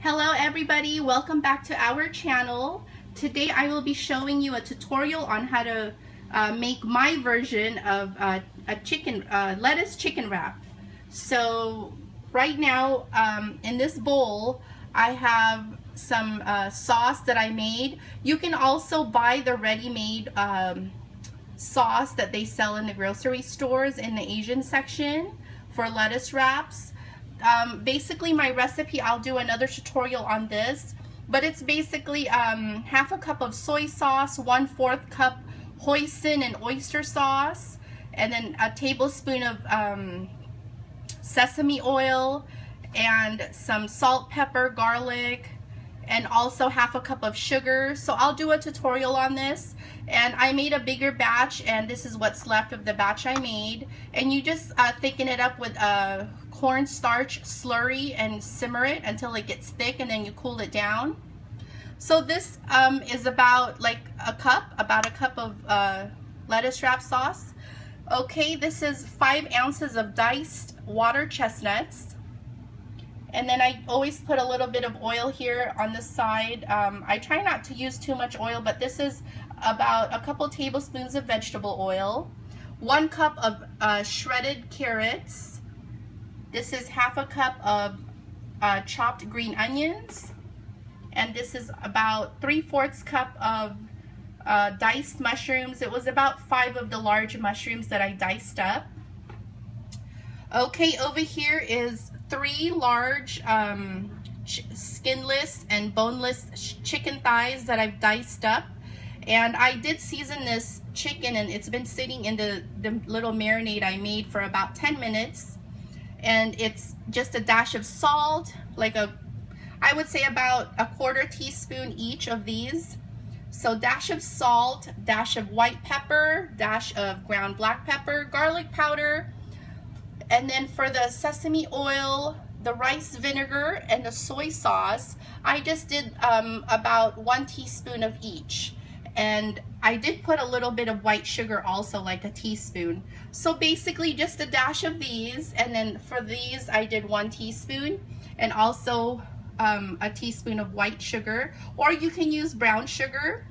Hello everybody, welcome back to our channel. Today I will be showing you a tutorial on how to make my version of a lettuce chicken wrap. So right now in this bowl I have some sauce that I made. You can also buy the ready-made sauce that they sell in the grocery stores in the Asian section for lettuce wraps. Basically my recipe, I'll do another tutorial on this, but it's basically half a cup of soy sauce, 1/4 cup hoisin and oyster sauce, and then a tablespoon of sesame oil and some salt, pepper, garlic, and also half a cup of sugar. So I'll do a tutorial on this, and I made a bigger batch, and this is what's left of the batch I made. And you just thicken it up with cornstarch slurry and simmer it until it gets thick, and then you cool it down. So this is about a cup of lettuce wrap sauce. Okay, this is 5 ounces of diced water chestnuts. And then I always put a little bit of oil here on the side. I try not to use too much oil, but this is about a couple tablespoons of vegetable oil. 1 cup of shredded carrots. This is half a cup of chopped green onions. And this is about 3/4 cup of diced mushrooms. It was about 5 of the large mushrooms that I diced up. Okay, over here is 3 large skinless and boneless chicken thighs that I've diced up. And I did season this chicken, and it's been sitting in the little marinade I made for about 10 minutes. And it's just a dash of salt, I would say about 1/4 teaspoon each of these. So dash of salt, dash of white pepper, dash of ground black pepper, garlic powder, and then for the sesame oil, the rice vinegar, and the soy sauce, I just did about 1 teaspoon of each. And I did put a little bit of white sugar also, like a teaspoon. So basically just a dash of these, and then for these I did 1 teaspoon, and also a teaspoon of white sugar, or you can use brown sugar.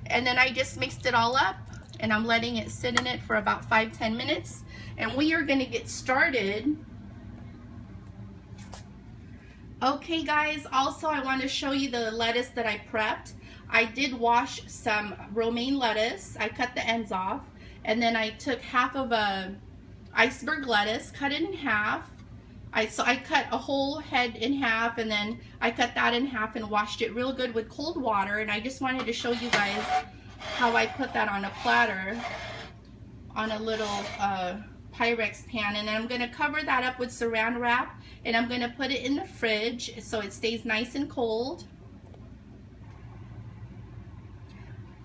And then I just mixed it all up, and I'm letting it sit in it for about 5-10 minutes. And we are going to get started. Okay guys, also I want to show you the lettuce that I prepped. I did wash some romaine lettuce. I cut the ends off, and then I took half of a iceberg lettuce, cut it in half. So I cut a whole head in half, and then I cut that in half and washed it real good with cold water. And I just wanted to show you guys how I put that on a platter on a little Pyrex pan. And then I'm going to cover that up with saran wrap, and I'm going to put it in the fridge so it stays nice and cold.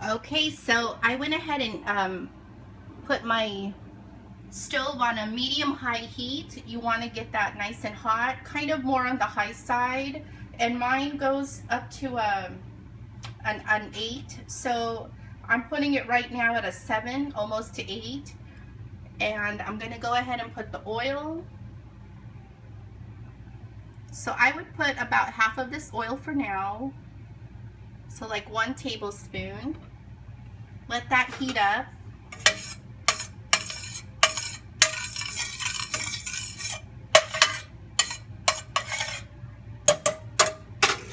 Okay, so I went ahead and put my stove on a medium-high heat. You want to get that nice and hot, kind of more on the high side, and mine goes up to an 8. So I'm putting it right now at a 7, almost to 8. And I'm going to go ahead and put the oil. So I would put about half of this oil for now. So like 1 tablespoon. Let that heat up.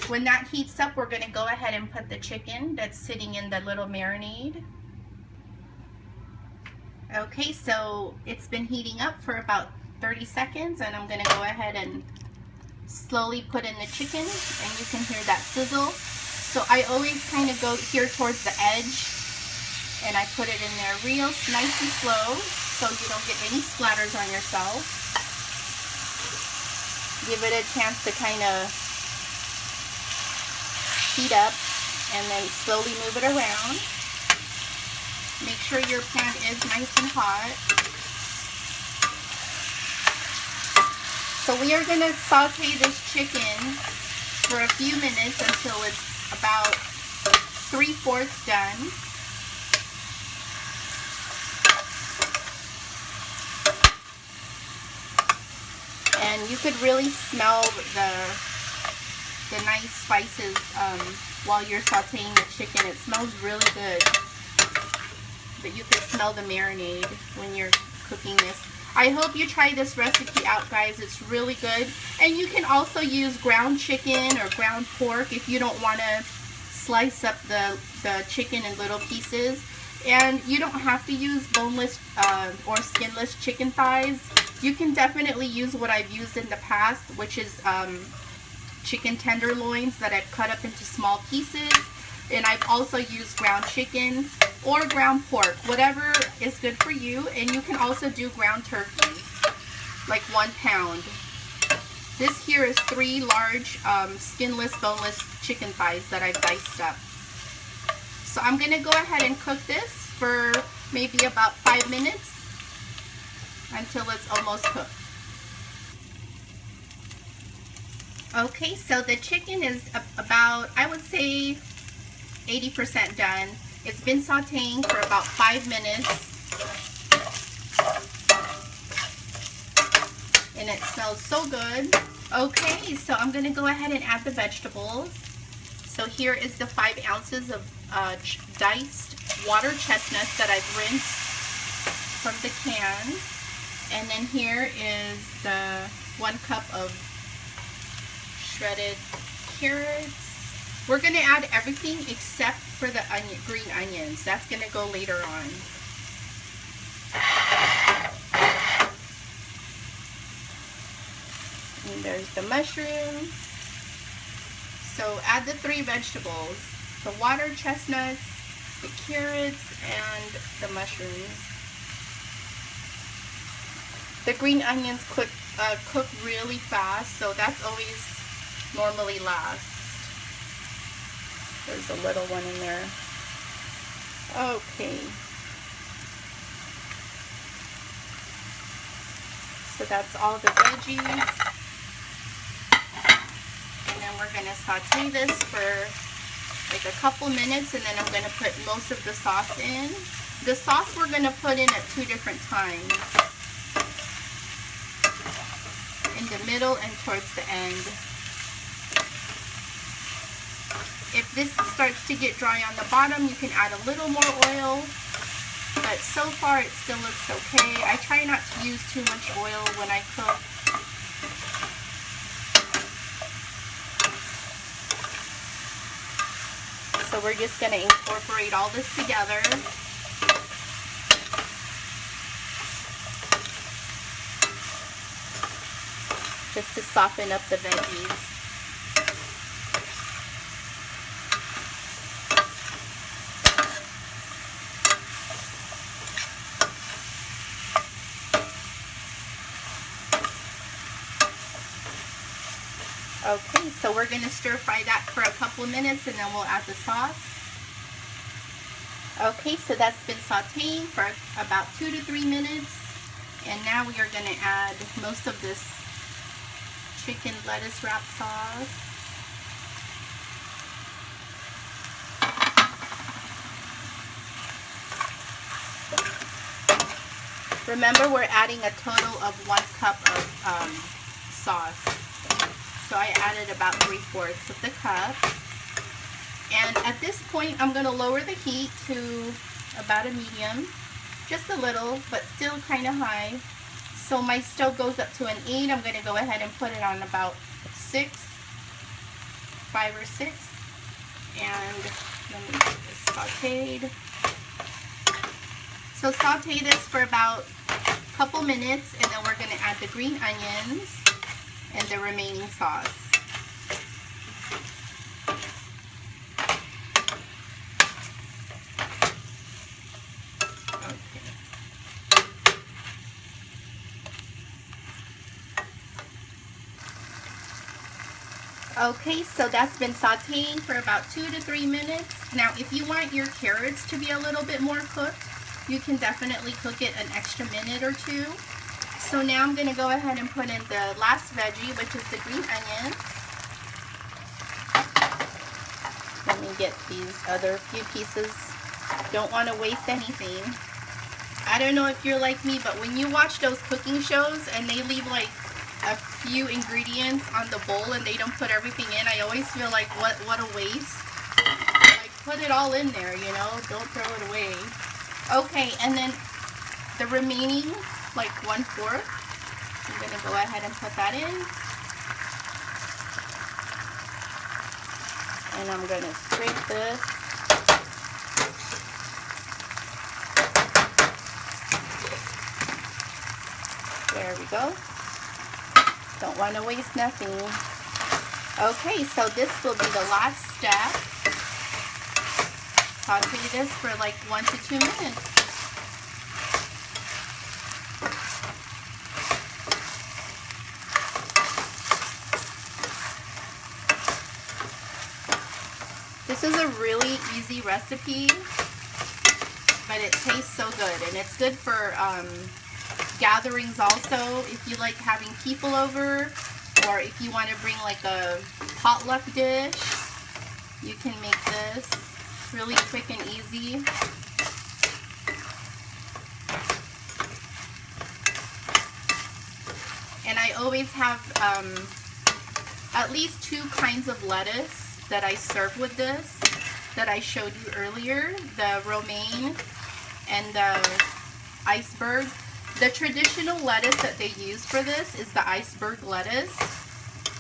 When that heats up, we're going to go ahead and put the chicken that's sitting in the little marinade. Okay, so it's been heating up for about 30 seconds, and I'm going to go ahead and slowly put in the chicken, and you can hear that sizzle. So I always kind of go here towards the edge, and I put it in there real nice and slow so you don't get any splatters on yourself. Give it a chance to kind of heat up, and then slowly move it around. Make sure your pan is nice and hot. So we are going to saute this chicken for a few minutes until it's about 3/4 done. And you could really smell the the nice spices while you're sauteing the chicken. It smells really good. But you can smell the marinade when you're cooking this. I hope you try this recipe out, guys. It's really good. And you can also use ground chicken or ground pork if you don't want to slice up the chicken in little pieces. And you don't have to use boneless or skinless chicken thighs. You can definitely use what I've used in the past, which is chicken tenderloins that I've cut up into small pieces. And I've also used ground chicken or ground pork, whatever is good for you. And you can also do ground turkey, like 1 pound. This here is 3 large skinless, boneless chicken thighs that I've diced up. So I'm going to go ahead and cook this for maybe about 5 minutes until it's almost cooked. Okay, so the chicken is about, I would say, 80% done. It's been sauteing for about 5 minutes. And it smells so good. Okay, so I'm going to go ahead and add the vegetables. So here is the 5 ounces of diced water chestnuts that I've rinsed from the can. And then here is the 1 cup of shredded carrots. We're going to add everything except for the green onions. That's going to go later on. And there's the mushrooms. So add the 3 vegetables, the water chestnuts, the carrots, and the mushrooms. The green onions cook really fast, so that's always normally last. There's a little one in there. Okay. So that's all the veggies. And then we're going to saute this for like a couple minutes, and then I'm going to put most of the sauce in. The sauce we're going to put in at 2 different times. In the middle and towards the end. If this starts to get dry on the bottom, you can add a little more oil, but so far it still looks okay. I try not to use too much oil when I cook. So we're just going to incorporate all this together. Just to soften up the veggies. Okay, so we're going to stir fry that for a couple of minutes, and then we'll add the sauce. Okay, so that's been sauteing for about 2 to 3 minutes, and now we are going to add most of this chicken lettuce wrap sauce. Remember, we're adding a total of 1 cup of sauce. So I added about 3/4 of the cup. And at this point, I'm going to lower the heat to about a medium. Just a little, but still kind of high. So my stove goes up to an 8. I'm going to go ahead and put it on about 5 or 6. And let me get this sauteed. So saute this for about a couple minutes, and then we're going to add the green onions and the remaining sauce. Okay, so that's been sauteing for about 2 to 3 minutes. Now, if you want your carrots to be a little bit more cooked, you can definitely cook it an extra minute or 2. So now I'm going to go ahead and put in the last veggie, which is the green onions. Let me get these other few pieces. Don't want to waste anything. I don't know if you're like me, but when you watch those cooking shows and they leave like a few ingredients on the bowl and they don't put everything in, I always feel like what a waste. Like, put it all in there, you know, don't throw it away. Okay, and then the remaining, like 1/4, I'm gonna go ahead and put that in. And I'm gonna scrape this. There we go. Don't want to waste nothing. Okay, so this will be the last step. Saute this for like 1 to 2 minutes. This is a really easy recipe, but it tastes so good, and it's good for gatherings also, if you like having people over, or if you want to bring like a potluck dish, you can make this really quick and easy. And I always have at least 2 kinds of lettuce that I serve with this, that I showed you earlier, the romaine and the iceberg. The traditional lettuce that they use for this is the iceberg lettuce,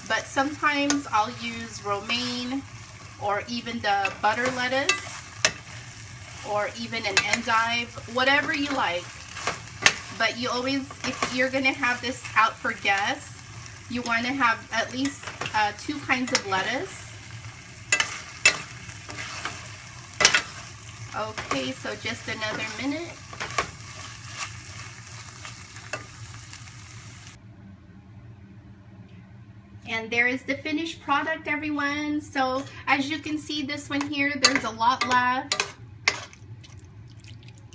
but sometimes I'll use romaine or even the butter lettuce or even an endive, whatever you like. But you always, if you're gonna have this out for guests, you want to have at least 2 kinds of lettuce. Okay, so just another minute. And there is the finished product, everyone. So as you can see, this one here, there's a lot left.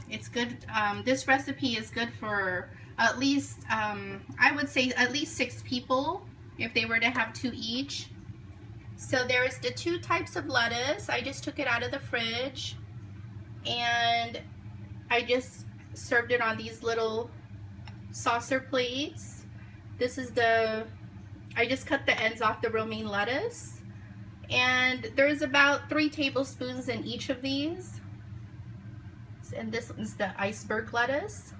It's good. This recipe is good for at least, I would say at least 6 people if they were to have 2 each. So there's the 2 types of lettuce. I just took it out of the fridge and I just served it on these little saucer plates. This is the, I just cut the ends off the romaine lettuce, and there's about 3 tablespoons in each of these. And this is the iceberg lettuce,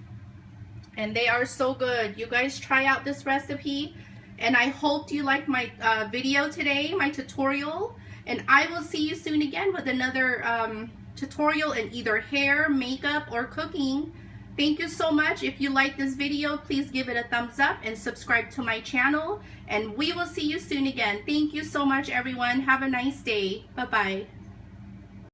and they are so good. You guys try out this recipe, and I hope you like my video today, my tutorial, and I will see you soon again with another tutorial in either hair, makeup, or cooking. Thank you so much. If you like this video, please give it a thumbs up and subscribe to my channel. And we will see you soon again. Thank you so much, everyone. Have a nice day. Bye-bye.